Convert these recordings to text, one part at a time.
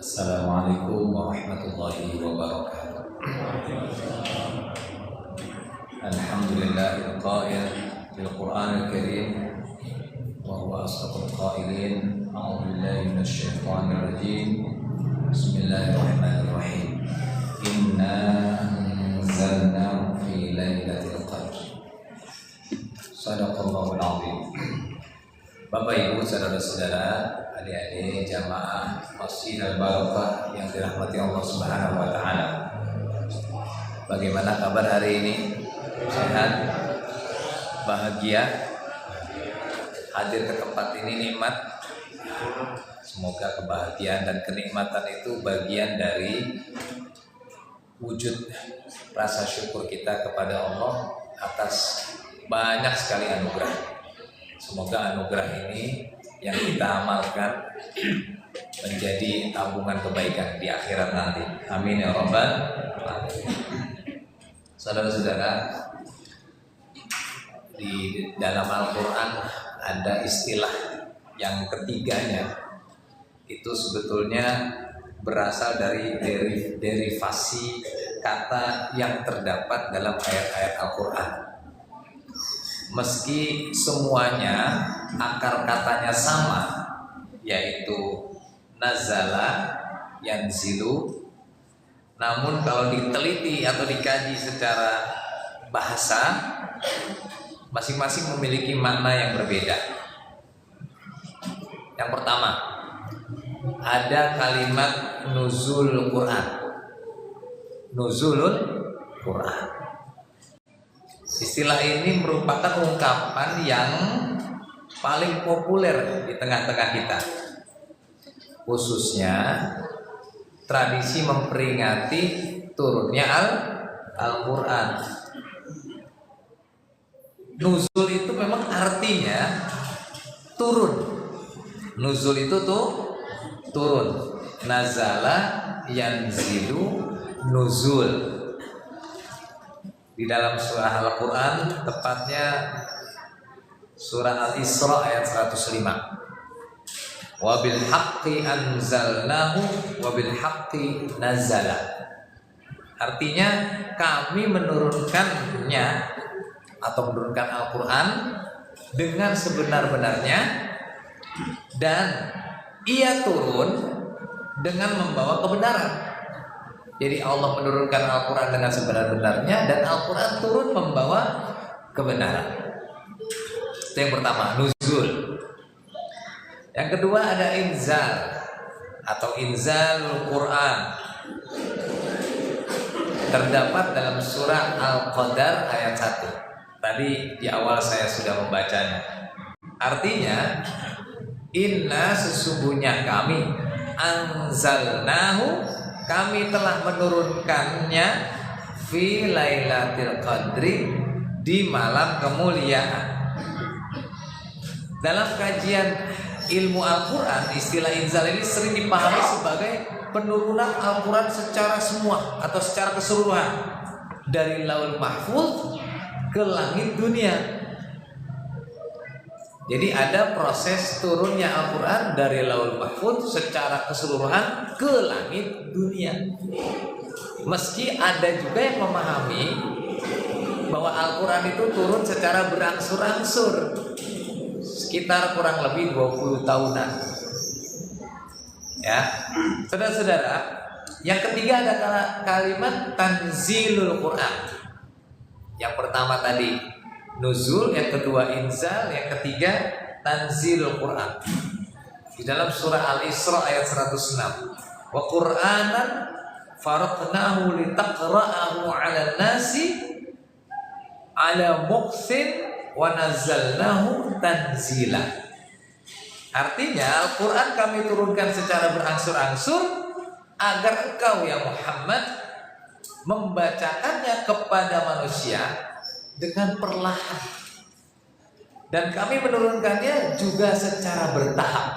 Assalamualaikum warahmatullahi wabarakatuh. Alhamdulillahil qail bil Qur'anil karim wa huwa asdaqul qailin. A'udzu billahi minasy syaithanir rajim. Bismillahirrahmanirrahim. Inna anzalnahu fi lailatul qadr. Shadaqallahul azim. Bapak Ibu, saudara-saudara, adik-adik jamaah Masjid Al-Barakah yang dirahmati Allah Subhanahu wa taala. Bagaimana kabar hari ini? Sehat? Bahagia? Hadir ke tempat ini nikmat. Semoga kebahagiaan dan kenikmatan itu bagian dari wujud rasa syukur kita kepada Allah atas banyak sekali anugerah. Semoga anugerah ini yang kita amalkan menjadi tabungan kebaikan di akhirat nanti. Amin ya rabbal alamin. Saudara-saudara, di dalam Al-Quran ada istilah yang ketiganya itu sebetulnya berasal dari derivasi kata yang terdapat dalam ayat-ayat Al-Quran. Meski semuanya akar katanya sama, yaitu nazala, yanzilu, namun kalau diteliti atau dikaji secara bahasa, masing-masing memiliki makna yang berbeda. Yang pertama, ada kalimat nuzul Quran. Nuzulul Quran. Istilah ini merupakan ungkapan yang paling populer di tengah-tengah kita. Khususnya tradisi memperingati turunnya Al-Quran. Nuzul itu memang artinya turun. Nuzul itu tuh turun. Nazala yanzilu nuzul. Di dalam surah Al-Quran, tepatnya surah Al-Isra ayat 105. Wa bil haqqi anzalnahu wa bil haqqi nazala. Artinya kami menurunkannya atau menurunkan Al-Quran dengan sebenar-benarnya, dan ia turun dengan membawa kebenaran. Jadi Allah menurunkan Al-Quran dengan sebenar-benarnya, dan Al-Quran turun membawa kebenaran. Itu yang pertama, nuzul. Yang kedua ada inzal atau inzalul Quran. Terdapat dalam surah Al-Qadar ayat 1. Tadi di awal saya sudah membacanya. Artinya, inna sesungguhnya kami anzalnahu, kami telah menurunkannya fi lailatul qadri, di malam kemuliaan. Dalam kajian ilmu Al-Quran, istilah inzal ini sering dipahami sebagai penurunan Al-Quran secara semua atau secara keseluruhan dari Lauhul Mahfuz ke langit dunia. Jadi ada proses turunnya Al-Quran dari Lauhul Mahfuz secara keseluruhan ke langit dunia. Meski ada juga yang memahami bahwa Al-Quran itu turun secara berangsur-angsur, sekitar kurang lebih 20 tahunan. Ya, saudara-saudara, yang ketiga ada kalimat tanzilul Quran. Yang pertama tadi nuzul, yang kedua inzal, yang ketiga tanzilul Quran. Di dalam surah Al-Isra ayat 106, wa Qur'anan faraqnahu litaqra'ahu 'alan nasi 'ala muqsin wa nazzalnahu tanzila. Artinya Al-Quran kami turunkan secara berangsur-angsur agar engkau ya Muhammad membacakannya kepada manusia dengan perlahan, dan kami menurunkannya juga secara bertahap.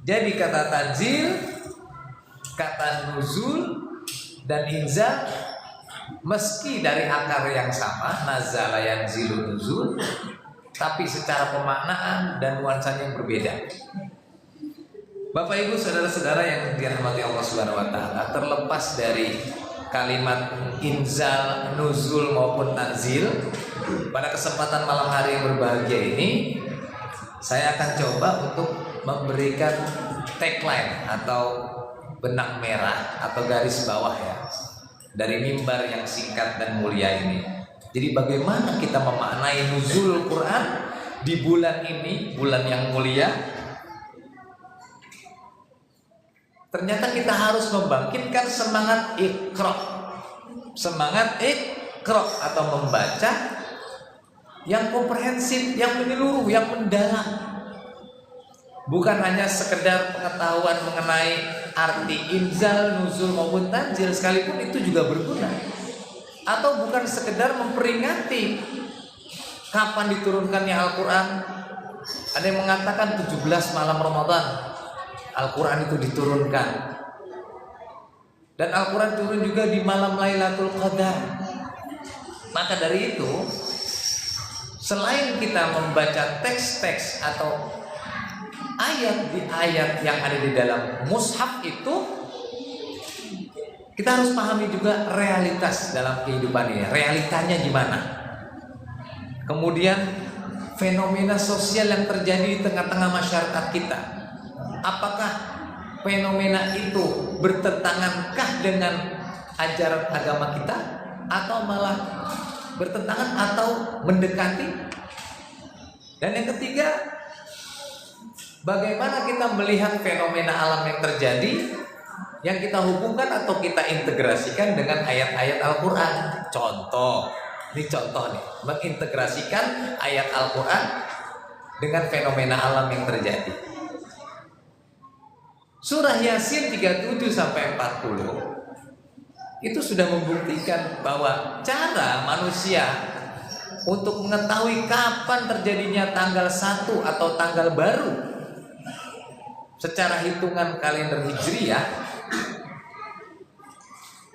Jadi kata tanzil, kata nuzul, dan inzal meski dari akar yang sama, nazala yanzilu nuzul, tapi secara pemaknaan dan nuansanya yang berbeda. Bapak Ibu saudara-saudara yang dirahmati Allah Subhanahu wa taala, terlepas dari kalimat inzal, nuzul maupun tanzil, pada kesempatan malam hari yang berbahagia ini saya akan coba untuk memberikan tagline atau benang merah atau garis bawah ya dari mimbar yang singkat dan mulia ini. Jadi bagaimana kita memaknai nuzul Quran di bulan ini, bulan yang mulia? Ternyata kita harus membangkitkan semangat Iqra. Semangat Iqra atau membaca yang komprehensif, yang menyeluruh, yang mendalam. Bukan hanya sekedar pengetahuan mengenai arti inzal, nuzul maupun tanzil, sekalipun itu juga berguna. Atau bukan sekedar memperingati kapan diturunkannya Al-Quran. Ada yang mengatakan 17 malam Ramadan Al-Quran itu diturunkan. Dan Al-Quran turun juga di malam Lailatul Qadar. Maka dari itu, selain kita membaca teks-teks atau ayat di ayat yang ada di dalam mushaf itu, kita harus pahami juga realitas dalam kehidupan ini. Realitanya gimana? Kemudian fenomena sosial yang terjadi di tengah-tengah masyarakat kita. Apakah fenomena itu bertentangankah dengan ajaran agama kita, atau malah bertentangan atau mendekati? Dan yang ketiga, bagaimana kita melihat fenomena alam yang terjadi yang kita hubungkan atau kita integrasikan dengan ayat-ayat Al-Quran. Ini contoh nih, mengintegrasikan ayat Al-Quran dengan fenomena alam yang terjadi. Surah Yasin 37-40 itu sudah membuktikan bahwa cara manusia untuk mengetahui kapan terjadinya tanggal 1 atau tanggal baru secara hitungan kalender Hijriah,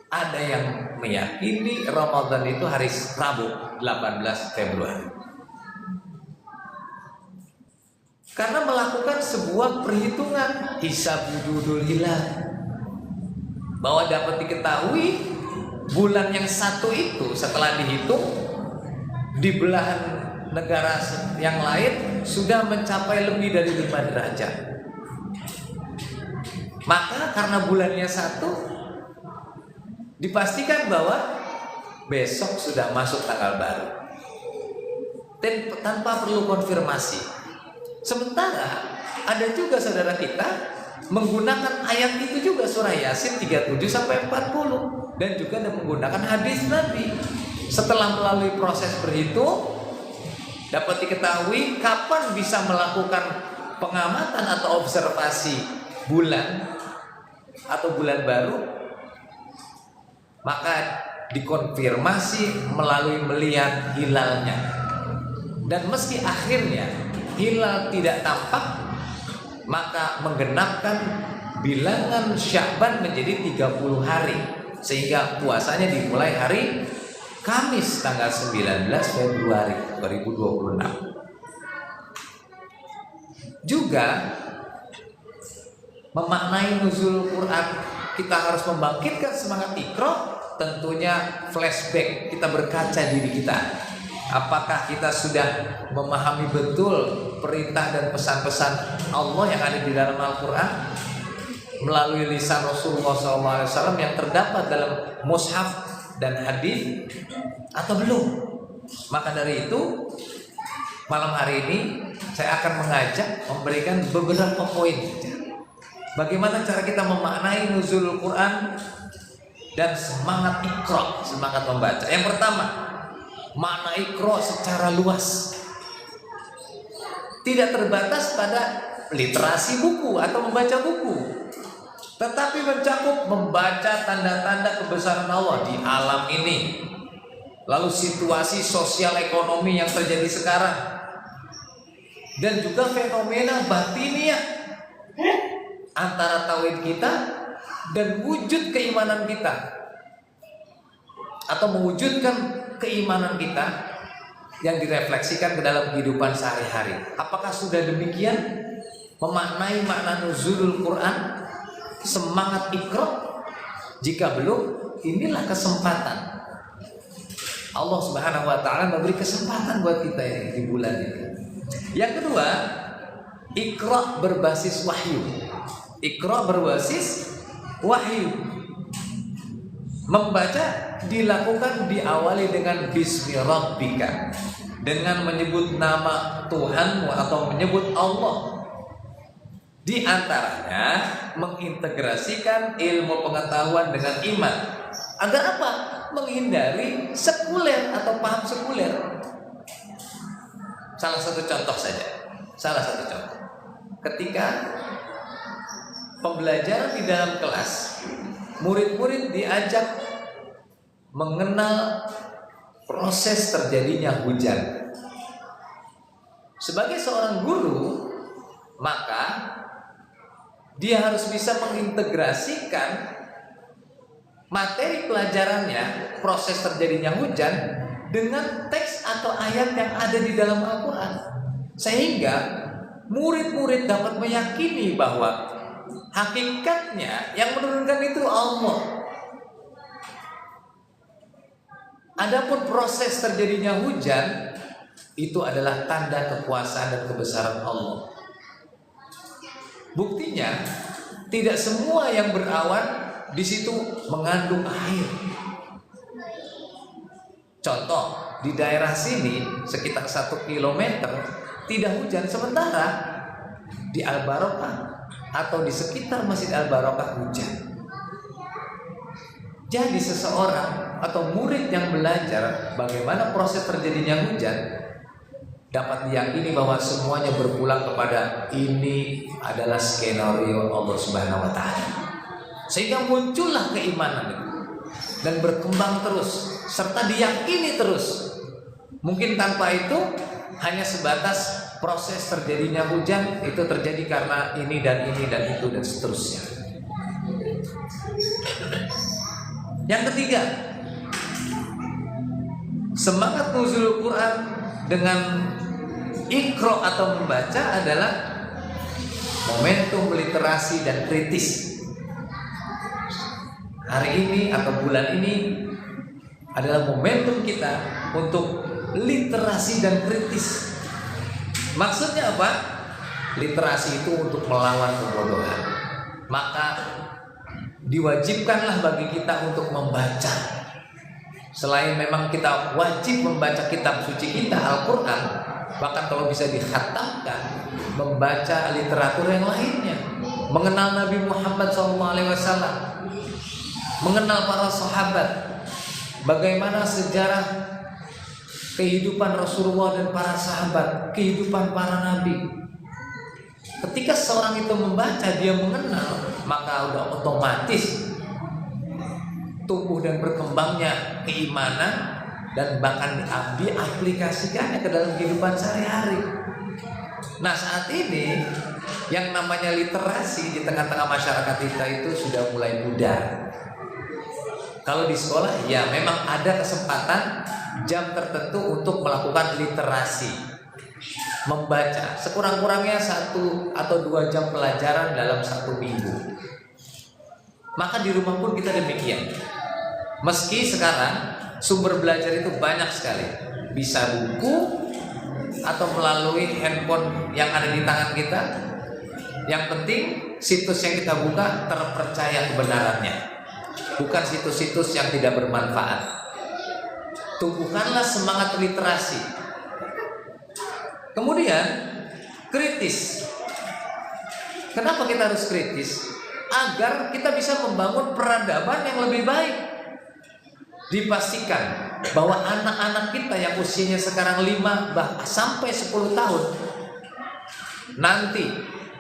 ada yang meyakini Ramadan itu hari Rabu 18 Februari. Karena melakukan sebuah perhitungan hisab wujudul hilal, bahwa dapat diketahui bulan yang satu itu setelah dihitung di belahan negara yang lain sudah mencapai lebih dari 5 derajat. Maka karena bulannya satu, dipastikan bahwa besok sudah masuk tanggal baru dan tanpa perlu konfirmasi. Sementara ada juga saudara kita menggunakan ayat itu juga, surah Yasin 37-40, dan juga menggunakan hadis Nabi. Setelah melalui proses berhitung, dapat diketahui kapan bisa melakukan pengamatan atau observasi bulan atau bulan baru, maka dikonfirmasi melalui melihat hilalnya. Dan meski akhirnya hilal tidak tampak, maka menggenapkan bilangan Sya'ban menjadi 30 hari, sehingga puasanya dimulai hari Kamis tanggal 19 Februari 2026. Juga memaknai nuzul Quran, kita harus membangkitkan semangat Iqra, tentunya flashback, kita berkaca diri kita. Apakah kita sudah memahami betul perintah dan pesan-pesan Allah yang ada di dalam Al-Quran melalui lisan Rasulullah SAW yang terdapat dalam mushaf dan hadis, atau belum? Maka dari itu, malam hari ini saya akan mengajak memberikan beberapa poin bagaimana cara kita memaknai nuzul Quran dan semangat Iqra, semangat membaca. Yang pertama, makna Iqra secara luas, tidak terbatas pada literasi buku atau membaca buku, tetapi mencakup membaca tanda-tanda kebesaran Allah di alam ini, lalu situasi sosial ekonomi yang terjadi sekarang, dan juga fenomena batiniah antara tauhid kita dan wujud keimanan kita, atau mewujudkan keimanan kita yang direfleksikan ke dalam kehidupan sehari-hari. Apakah sudah demikian? memaknai makna nuzulul Quran, semangat Iqra? Jika belum, inilah kesempatan. Allah Subhanahu wa taala memberi kesempatan buat kita ini di bulan ini. Yang kedua, Iqra berbasis wahyu. Iqra berbasis wahyu. Membaca dilakukan diawali dengan bismi rabbika, dengan menyebut nama Tuhanmu atau menyebut Allah. Di antaranya mengintegrasikan ilmu pengetahuan dengan iman. Agar apa? Menghindari sekuler atau paham sekuler. Salah satu contoh saja. Salah satu contoh. Ketika pembelajaran di dalam kelas, murid-murid diajak mengenal proses terjadinya hujan. Sebagai seorang guru, maka dia harus bisa mengintegrasikan materi pelajarannya, proses terjadinya hujan, dengan teks atau ayat yang ada di dalam Al-Quran. Sehingga murid-murid dapat meyakini bahwa hakikatnya yang menurunkan itu Allah. Adapun proses terjadinya hujan itu adalah tanda kekuasaan dan kebesaran Allah. Buktinya, tidak semua yang berawan di situ mengandung air. Contoh, di daerah sini sekitar 1 kilometer tidak hujan, sementara di Al-Barokah atau di sekitar Masjid Al-Barokah hujan. Jadi seseorang atau murid yang belajar bagaimana proses terjadinya hujan dapat diyakini bahwa semuanya berpulang kepada ini adalah skenario Allah Subhanahu wa taala. Sehingga muncullah keimanan itu dan berkembang terus serta diyakini terus. Mungkin tanpa itu hanya sebatas proses terjadinya hujan itu terjadi karena ini dan itu dan seterusnya. Yang ketiga, semangat nuzul Quran dengan Iqra atau membaca adalah momentum literasi dan kritis. Hari ini atau bulan ini adalah momentum kita untuk literasi dan kritis. Maksudnya apa? Literasi itu untuk melawan kebodohan. Maka diwajibkanlah bagi kita untuk membaca. Selain memang kita wajib membaca kitab suci kita Al-Quran, bahkan kalau bisa dikhatamkan, membaca literatur yang lainnya, mengenal Nabi Muhammad SAW, mengenal para sahabat, bagaimana sejarah kehidupan Rasulullah dan para sahabat, kehidupan para nabi. Ketika seorang itu membaca, dia mengenal, maka udah otomatis tumbuh dan berkembangnya keimanan dan bahkan diaplikasikannya ke dalam kehidupan sehari-hari. Nah, saat ini yang namanya literasi di tengah-tengah masyarakat kita itu sudah mulai pudar. Kalau di sekolah ya memang ada kesempatan jam tertentu untuk melakukan literasi, membaca sekurang-kurangnya 1 atau 2 jam pelajaran dalam 1 minggu. Maka di rumah pun kita demikian. Meski sekarang sumber belajar itu banyak sekali, bisa buku atau melalui handphone yang ada di tangan kita. Yang penting situs yang kita buka terpercaya kebenarannya, bukan situs-situs yang tidak bermanfaat. Tumbuhkanlah semangat literasi. Kemudian kritis. Kenapa kita harus kritis? Agar kita bisa membangun peradaban yang lebih baik. Dipastikan bahwa anak-anak kita yang usianya sekarang 5 bahkan sampai 10 tahun, nanti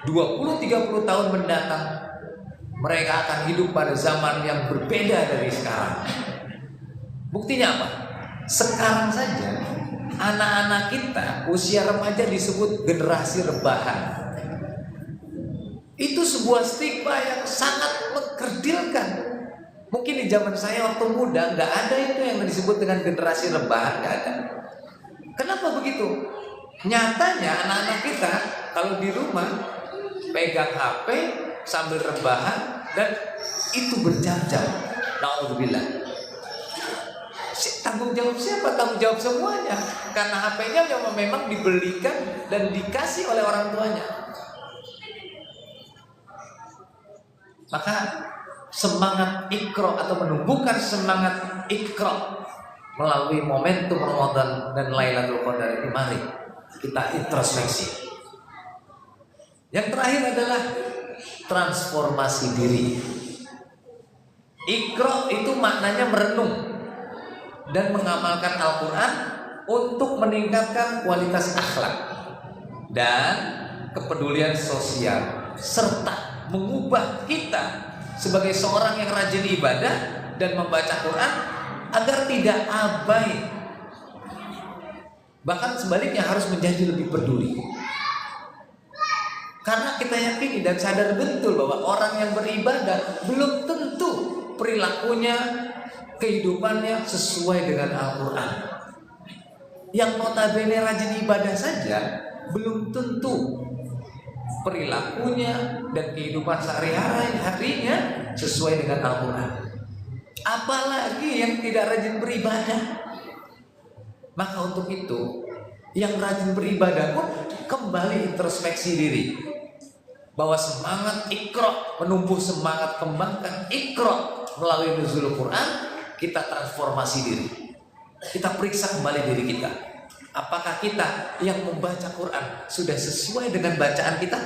20-30 tahun mendatang mereka akan hidup pada zaman yang berbeda dari sekarang. Buktinya apa? Sekarang saja anak-anak kita usia remaja disebut generasi rebahan. Itu sebuah stigma yang sangat mengkerdilkan. Mungkin di zaman saya waktu muda nggak ada itu yang disebut dengan generasi rebahan, nggak ada. Kenapa begitu? Nyatanya anak-anak kita kalau di rumah pegang HP sambil rebahan dan itu berjam-jam. Na'udzubillah. Tanggung jawab siapa? Tanggung jawab semuanya. Karena HP-nya memang dibelikan dan dikasih oleh orang tuanya. Maka semangat Iqra atau menumbuhkan semangat Iqra melalui momentum Ramadan dan Lailatul Qadar ini, mari kita introspeksi. Yang terakhir adalah transformasi diri. Iqra itu maknanya merenung dan mengamalkan Al-Quran untuk meningkatkan kualitas akhlak dan kepedulian sosial, serta mengubah kita sebagai seorang yang rajin ibadah dan membaca Quran agar tidak abai, bahkan sebaliknya harus menjadi lebih peduli. Karena kita yakini dan sadar betul bahwa orang yang beribadah belum tentu perilakunya, kehidupannya sesuai dengan Al-Quran. Yang notabene rajin ibadah saja belum tentu perilakunya dan kehidupan sehari-harinya sesuai dengan Al-Quran. Apalagi yang tidak rajin beribadah. Maka untuk itu, yang rajin beribadah pun kembali introspeksi diri, bahwa semangat Iqra, menumbuh semangat, kembangkan Iqra melalui nuzul Quran. Kita transformasi diri, kita periksa kembali diri kita. Apakah kita yang membaca Quran sudah sesuai dengan bacaan kita?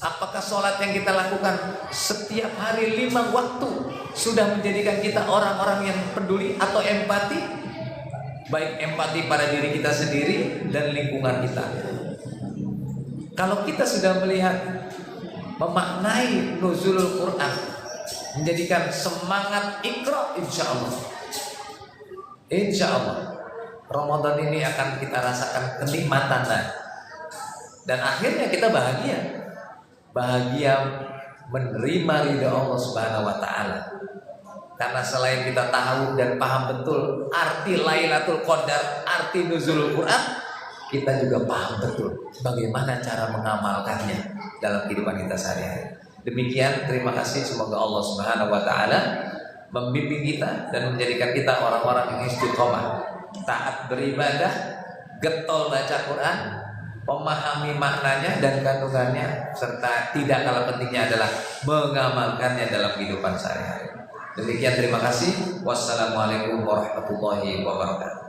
Apakah sholat yang kita lakukan setiap hari 5 waktu sudah menjadikan kita orang-orang yang peduli atau empati? Baik empati pada diri kita sendiri dan lingkungan kita. Kalau kita sudah melihat, memaknai nuzulul Quran, menjadikan semangat Iqra, insya Allah Ramadan ini akan kita rasakan kenikmatannya, dan akhirnya kita bahagia menerima ridha Allah Subhanahu wa Ta'ala. Karena selain kita tahu dan paham betul arti Lailatul Qadar, arti nuzulul Quran, kita juga paham betul bagaimana cara mengamalkannya dalam kehidupan kita sehari-hari. Demikian, terima kasih. Semoga Allah Subhanahu wa Ta'ala membimbing kita dan menjadikan kita orang-orang yang istiqomah, taat beribadah, getol baca Quran, memahami maknanya dan kandungannya, serta tidak kalah pentingnya adalah mengamalkannya dalam kehidupan sehari-hari. Demikian, terima kasih. Wassalamualaikum warahmatullahi wabarakatuh.